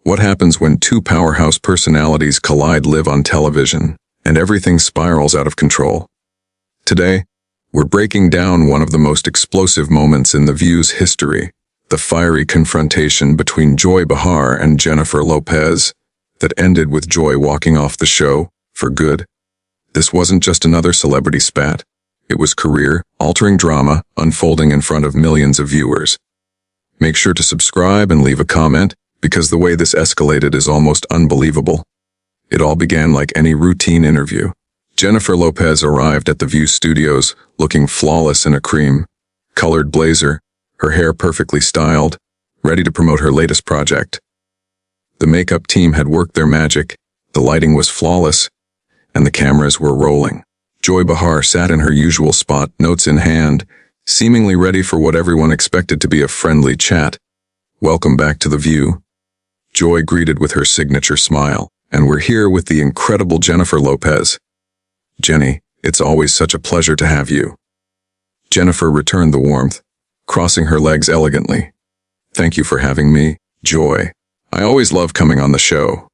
What happens when two powerhouse personalities collide live on television, and everything spirals out of control? Today, we're breaking down one of the most explosive moments in The View's history, the fiery confrontation between Joy Behar and Jennifer Lopez, that ended with Joy walking off the show for good. This wasn't just another celebrity spat. It was career-altering drama unfolding in front of millions of viewers. Make sure to subscribe and leave a comment, because the way this escalated is almost unbelievable. It all began like any routine interview. Jennifer Lopez arrived at the View studios looking flawless in a cream-colored blazer, her hair perfectly styled, ready to promote her latest project. The makeup team had worked their magic, the lighting was flawless, and the cameras were rolling. Joy Behar sat in her usual spot, notes in hand, seemingly ready for what everyone expected to be a friendly chat. "Welcome back to The View," Joy greeted with her signature smile. "And we're here with the incredible Jennifer Lopez." "Jenny, it's always such a pleasure to have you." Jennifer returned the warmth, crossing her legs elegantly. "Thank you for having me, Joy. I always love coming on the show."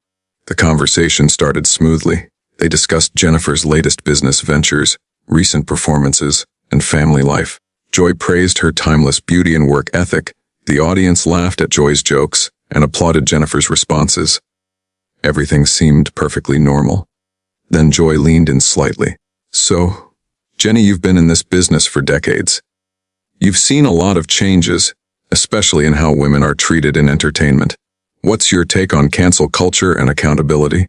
The conversation started smoothly. They discussed Jennifer's latest business ventures, recent performances, and family life. Joy praised her timeless beauty and work ethic. The audience laughed at Joy's jokes and applauded Jennifer's responses. Everything seemed perfectly normal. Then Joy leaned in slightly. "So, Jenny, you've been in this business for decades. You've seen a lot of changes, especially in how women are treated in entertainment. What's your take on cancel culture and accountability?"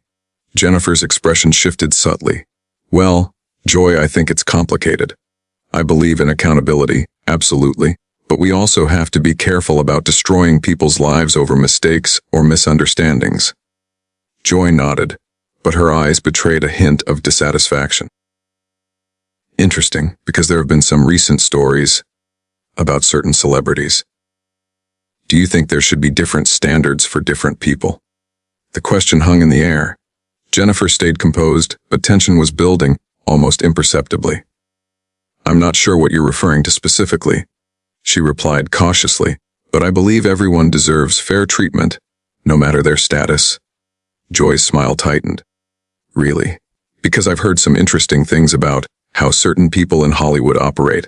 Jennifer's expression shifted subtly. "Well, Joy, I think it's complicated. I believe in accountability, absolutely. But we also have to be careful about destroying people's lives over mistakes or misunderstandings." Joy nodded, but her eyes betrayed a hint of dissatisfaction. "Interesting, because there have been some recent stories about certain celebrities. Do you think there should be different standards for different people?" The question hung in the air. Jennifer stayed composed, but tension was building, almost imperceptibly. "I'm not sure what you're referring to specifically," she replied cautiously, "but I believe everyone deserves fair treatment, no matter their status." Joy's smile tightened. "Really? Because I've heard some interesting things about how certain people in Hollywood operate.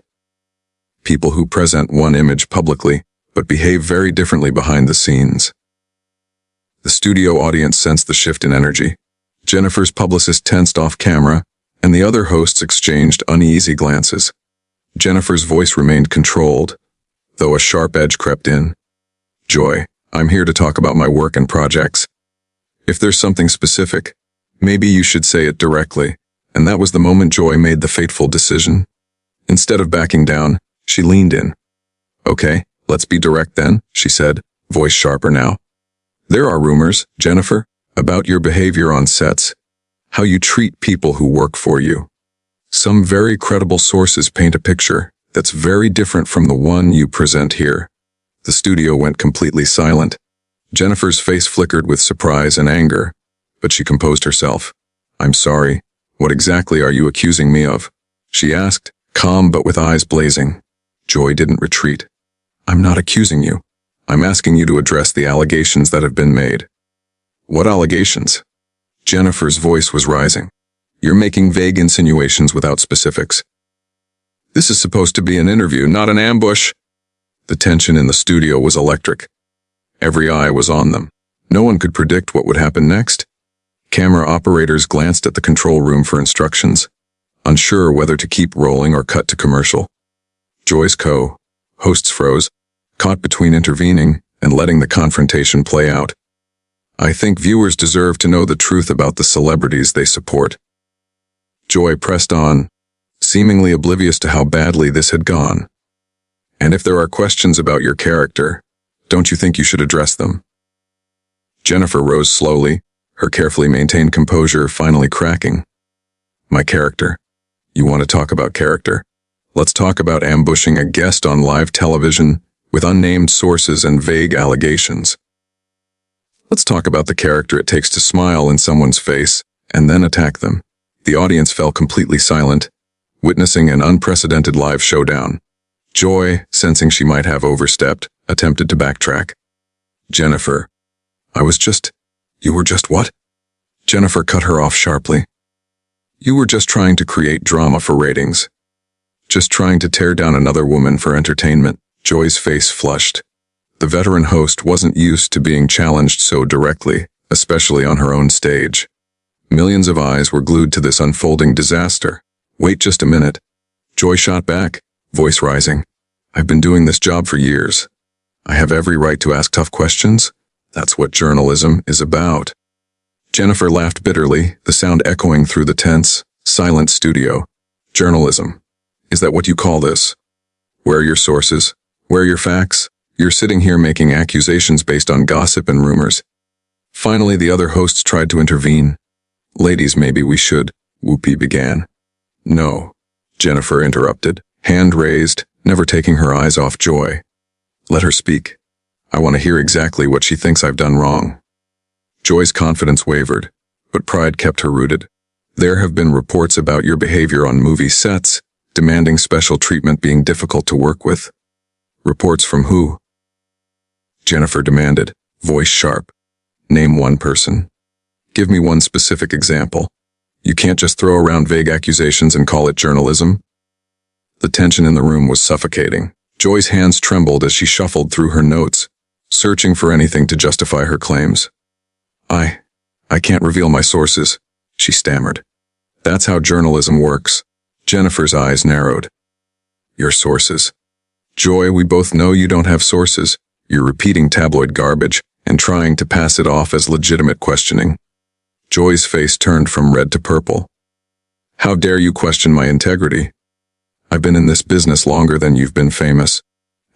People who present one image publicly, but behave very differently behind the scenes." The studio audience sensed the shift in energy. Jennifer's publicist tensed off camera, and the other hosts exchanged uneasy glances. Jennifer's voice remained controlled, though a sharp edge crept in. "Joy, I'm here to talk about my work and projects. If there's something specific, maybe you should say it directly." And that was the moment Joy made the fateful decision. Instead of backing down, she leaned in. "Okay, let's be direct then," she said, voice sharper now. "There are rumors, Jennifer, about your behavior on sets, how you treat people who work for you. Some very credible sources paint a picture that's very different from the one you present here." The studio went completely silent. Jennifer's face flickered with surprise and anger, but she composed herself. "I'm sorry. What exactly are you accusing me of?" she asked, calm but with eyes blazing. Joy didn't retreat. "I'm not accusing you. I'm asking you to address the allegations that have been made." "What allegations?" Jennifer's voice was rising. "You're making vague insinuations without specifics. This is supposed to be an interview, not an ambush." The tension in the studio was electric. Every eye was on them. No one could predict what would happen next. Camera operators glanced at the control room for instructions, unsure whether to keep rolling or cut to commercial. Joy's co-hosts froze, caught between intervening and letting the confrontation play out. "I think viewers deserve to know the truth about the celebrities they support." Joy pressed on, seemingly oblivious to how badly this had gone. "And if there are questions about your character, don't you think you should address them?" Jennifer rose slowly, her carefully maintained composure finally cracking. "My character? You want to talk about character? Let's talk about ambushing a guest on live television with unnamed sources and vague allegations. Let's talk about the character it takes to smile in someone's face and then attack them." The audience fell completely silent, witnessing an unprecedented live showdown. Joy, sensing she might have overstepped, attempted to backtrack. "Jennifer, You were just what? Jennifer cut her off sharply. You were just trying to create drama for ratings. Just trying to tear down another woman for entertainment. Joy's face flushed. The veteran host wasn't used to being challenged so directly, especially on her own stage. Millions of eyes were glued to this unfolding disaster. Wait just a minute. Joy shot back, voice rising. I've been doing this job for years. I have every right to ask tough questions. That's what journalism is about. Jennifer laughed bitterly, the sound echoing through the tense, silent studio. Journalism. Is that what you call this? Where are your sources? Where are your facts? You're sitting here making accusations based on gossip and rumors. Finally, the other hosts tried to intervene. Ladies, maybe we should, Whoopi began. No, Jennifer interrupted, hand raised, never taking her eyes off Joy. Let her speak. I want to hear exactly what she thinks I've done wrong. Joy's confidence wavered, but pride kept her rooted. There have been reports about your behavior on movie sets, demanding special treatment being difficult to work with. Reports from who? Jennifer demanded, voice sharp. Name one person. Give me one specific example. You can't just throw around vague accusations and call it journalism. The tension in the room was suffocating. Joy's hands trembled as she shuffled through her notes, searching for anything to justify her claims. I can't reveal my sources, she stammered. That's how journalism works. Jennifer's eyes narrowed. Your sources. Joy, we both know you don't have sources. You're repeating tabloid garbage and trying to pass it off as legitimate questioning. Joy's face turned from red to purple. How dare you question my integrity? I've been in this business longer than you've been famous,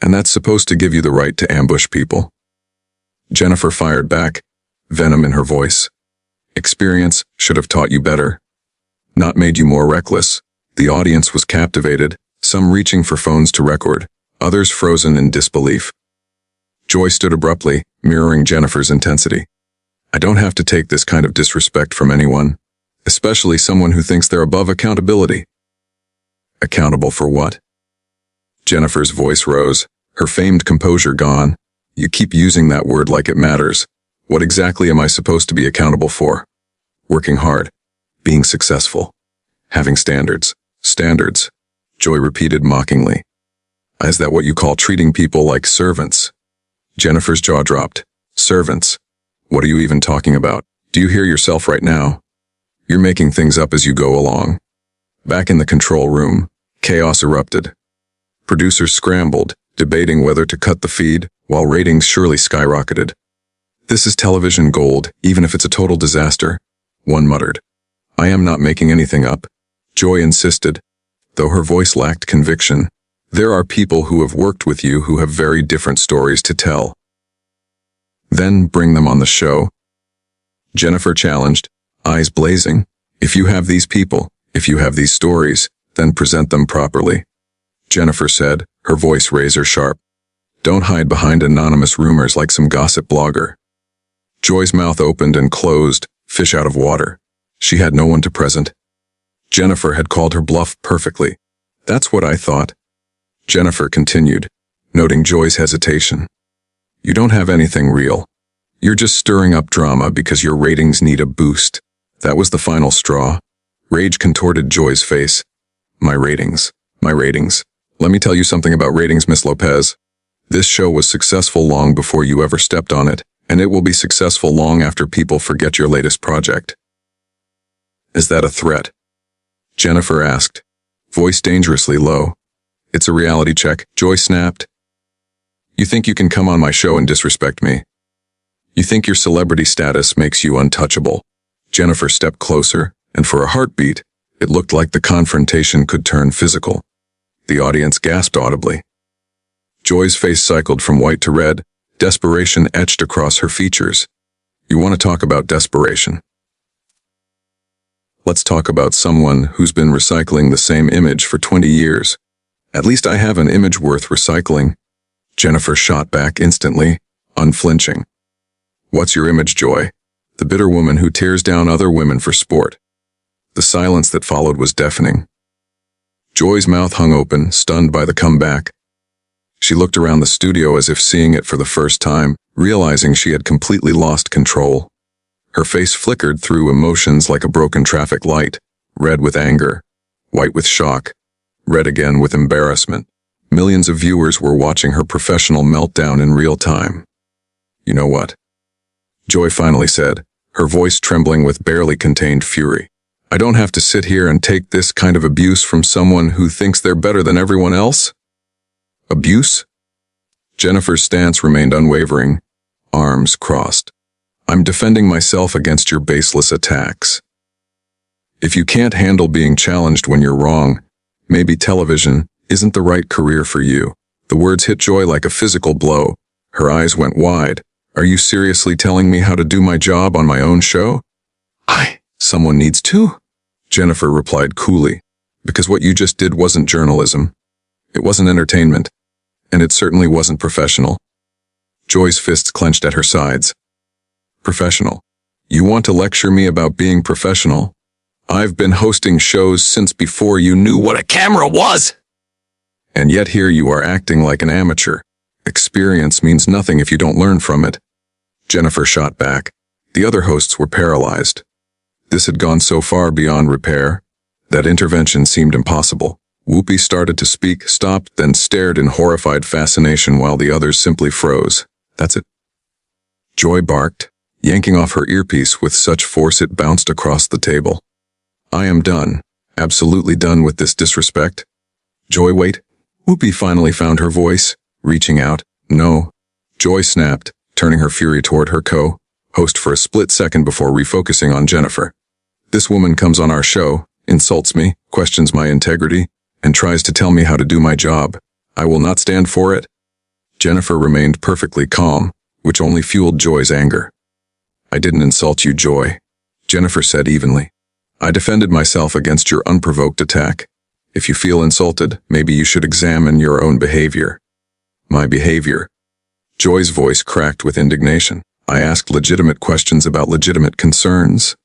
and that's supposed to give you the right to ambush people. Jennifer fired back, venom in her voice. Experience should have taught you better. Not made you more reckless. The audience was captivated, some reaching for phones to record, others frozen in disbelief. Joy stood abruptly, mirroring Jennifer's intensity. I don't have to take this kind of disrespect from anyone, especially someone who thinks they're above accountability. Accountable for what? Jennifer's voice rose, her famed composure gone. You keep using that word like it matters. What exactly am I supposed to be accountable for? Working hard, being successful, having standards. Standards, Joy repeated mockingly. Is that what you call treating people like servants? Jennifer's jaw dropped. Servants? What are you even talking about? Do you hear yourself right now? You're making things up as you go along. Back in the control room, chaos erupted. Producers scrambled, debating whether to cut the feed, while ratings surely skyrocketed. This is television gold, even if it's a total disaster, one muttered. I am not making anything up, Joy insisted, though her voice lacked conviction. There are people who have worked with you who have very different stories to tell. Then bring them on the show. Jennifer challenged, eyes blazing. If you have these people, if you have these stories, then present them properly. Jennifer said, her voice razor sharp. Don't hide behind anonymous rumors like some gossip blogger. Joy's mouth opened and closed, fish out of water. She had no one to present. Jennifer had called her bluff perfectly. That's what I thought. Jennifer continued, noting Joy's hesitation. You don't have anything real. You're just stirring up drama because your ratings need a boost. That was the final straw. Rage contorted Joy's face. My ratings. Let me tell you something about ratings, Miss Lopez. This show was successful long before you ever stepped on it, and it will be successful long after people forget your latest project. Is that a threat? Jennifer asked, voice dangerously low. It's a reality check, Joy snapped. You think you can come on my show and disrespect me? You think your celebrity status makes you untouchable? Jennifer stepped closer, and for a heartbeat, it looked like the confrontation could turn physical. The audience gasped audibly. Joy's face cycled from white to red, desperation etched across her features. You want to talk about desperation? Let's talk about someone who's been recycling the same image for 20 years. At least I have an image worth recycling. Jennifer shot back instantly, unflinching. What's your image, Joy? The bitter woman who tears down other women for sport. The silence that followed was deafening. Joy's mouth hung open, stunned by the comeback. She looked around the studio as if seeing it for the first time, realizing she had completely lost control. Her face flickered through emotions like a broken traffic light, red with anger, white with shock, red again with embarrassment. Millions of viewers were watching her professional meltdown in real time. "You know what?" Joy finally said, her voice trembling with barely contained fury. "I don't have to sit here and take this kind of abuse from someone who thinks they're better than everyone else." "Abuse?" Jennifer's stance remained unwavering, arms crossed. "I'm defending myself against your baseless attacks. If you can't handle being challenged when you're wrong, maybe television isn't the right career for you." The words hit Joy like a physical blow. Her eyes went wide. "Are you seriously telling me how to do my job on my own show?" "Someone needs to," Jennifer replied coolly, "because what you just did wasn't journalism. It wasn't entertainment, and it certainly wasn't professional." Joy's fists clenched at her sides. "Professional? You want to lecture me about being professional? I've been hosting shows since before you knew what a camera was! And yet here you are acting like an amateur. Experience means nothing if you don't learn from it." Jennifer shot back. The other hosts were paralyzed. This had gone so far beyond repair that intervention seemed impossible. Whoopi started to speak, stopped, then stared in horrified fascination while the others simply froze. "That's it," Joy barked, yanking off her earpiece with such force it bounced across the table. "I am done, absolutely done with this disrespect." "Joy, wait." Whoopi finally found her voice, reaching out. "No," Joy snapped, turning her fury toward her co-host for a split second before refocusing on Jennifer. "This woman comes on our show, insults me, questions my integrity, and tries to tell me how to do my job. I will not stand for it." Jennifer remained perfectly calm, which only fueled Joy's anger. "I didn't insult you, Joy," Jennifer said evenly. "I defended myself against your unprovoked attack. If you feel insulted, maybe you should examine your own behavior." "My behavior?" Joy's voice cracked with indignation. "I asked legitimate questions about legitimate concerns."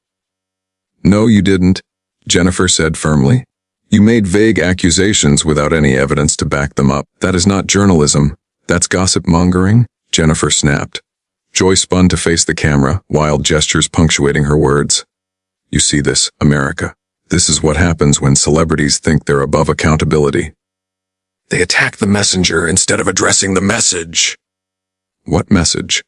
"No, you didn't," Jennifer said firmly. "You made vague accusations without any evidence to back them up. That is not journalism. That's gossip mongering," Jennifer snapped. Joy spun to face the camera, wild gestures punctuating her words. "You see this, America. This is what happens when celebrities think they're above accountability. They attack the messenger instead of addressing the message." "What message?"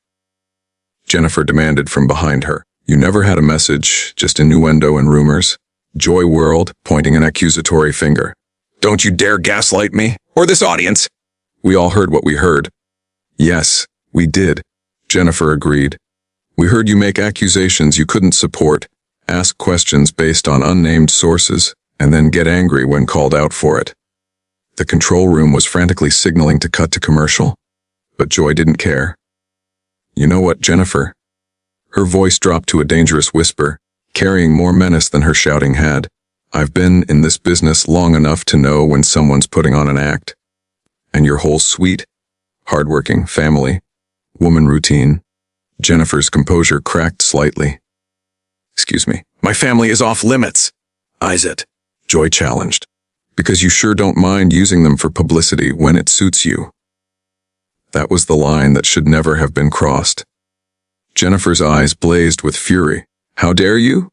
Jennifer demanded from behind her. "You never had a message, just innuendo and rumors." Joy whirled, pointing an accusatory finger. "Don't you dare gaslight me, or this audience!" "We all heard what we heard." "Yes, we did," Jennifer agreed. "We heard you make accusations you couldn't support, ask questions based on unnamed sources, and then get angry when called out for it." The control room was frantically signaling to cut to commercial, but Joy didn't care. "You know what, Jennifer?" Her voice dropped to a dangerous whisper, carrying more menace than her shouting had. "I've been in this business long enough to know when someone's putting on an act. And your whole sweet, hardworking family, woman routine." Jennifer's composure cracked slightly. "Excuse me, my family is off limits." "Is it?" Joy challenged. "Because you sure don't mind using them for publicity when it suits you." That was the line that should never have been crossed. Jennifer's eyes blazed with fury. "How dare you?"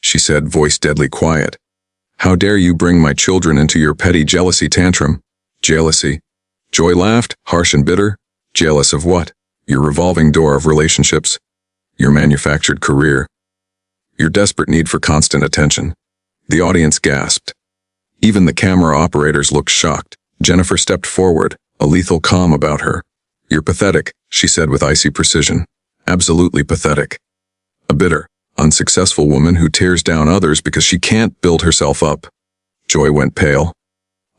she said, voice deadly quiet. "How dare you bring my children into your petty jealousy tantrum?" "Jealousy?" Joy laughed, harsh and bitter. "Jealous of what? Your revolving door of relationships? Your manufactured career? Your desperate need for constant attention?" The audience gasped. Even the camera operators looked shocked. Jennifer stepped forward, a lethal calm about her. "You're pathetic," she said with icy precision. "Absolutely pathetic. A bitter, unsuccessful woman who tears down others because she can't build herself up." Joy went pale.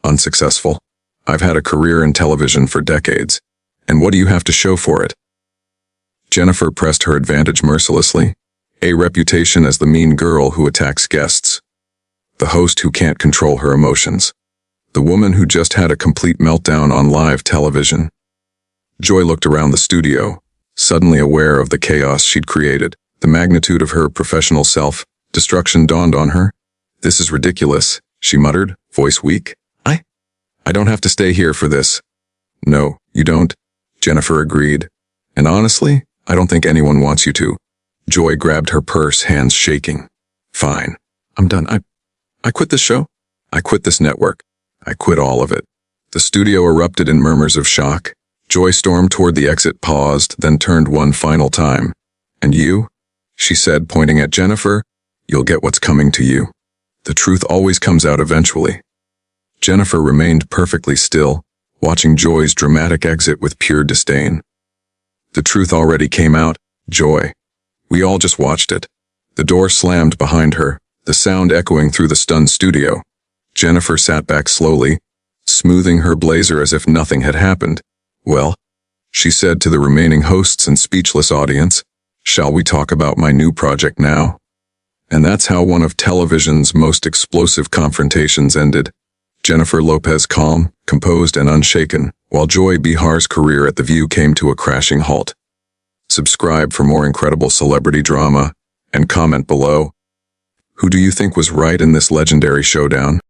"Unsuccessful? I've had a career in television for decades. And what do you have to show for it?" Jennifer pressed her advantage mercilessly. A reputation as the mean girl who attacks guests. The host who can't control her emotions. The woman who just had a complete meltdown on live television. Joy looked around the studio, suddenly aware of the chaos she'd created. The magnitude of her professional self-destruction dawned on her. "This is ridiculous," she muttered, voice weak. I don't have to stay here for this." No, you don't, Jennifer agreed. And honestly, I don't think anyone wants you to. Joy grabbed her purse, hands shaking. Fine. I'm done. I quit this show. I quit this network. I quit all of it. The studio erupted in murmurs of shock. Joy stormed toward the exit, paused, then turned one final time. And you? She said, pointing at Jennifer. You'll get what's coming to you. The truth always comes out eventually. Jennifer remained perfectly still, watching Joy's dramatic exit with pure disdain. The truth already came out, Joy. We all just watched it. The door slammed behind her, the sound echoing through the stunned studio. Jennifer sat back slowly, smoothing her blazer as if nothing had happened. Well, she said to the remaining hosts and speechless audience, shall we talk about my new project now? And that's how one of television's most explosive confrontations ended. Jennifer Lopez calm, composed, and unshaken, while Joy Behar's career at The View came to a crashing halt. Subscribe for more incredible celebrity drama, and comment below. Who do you think was right in this legendary showdown?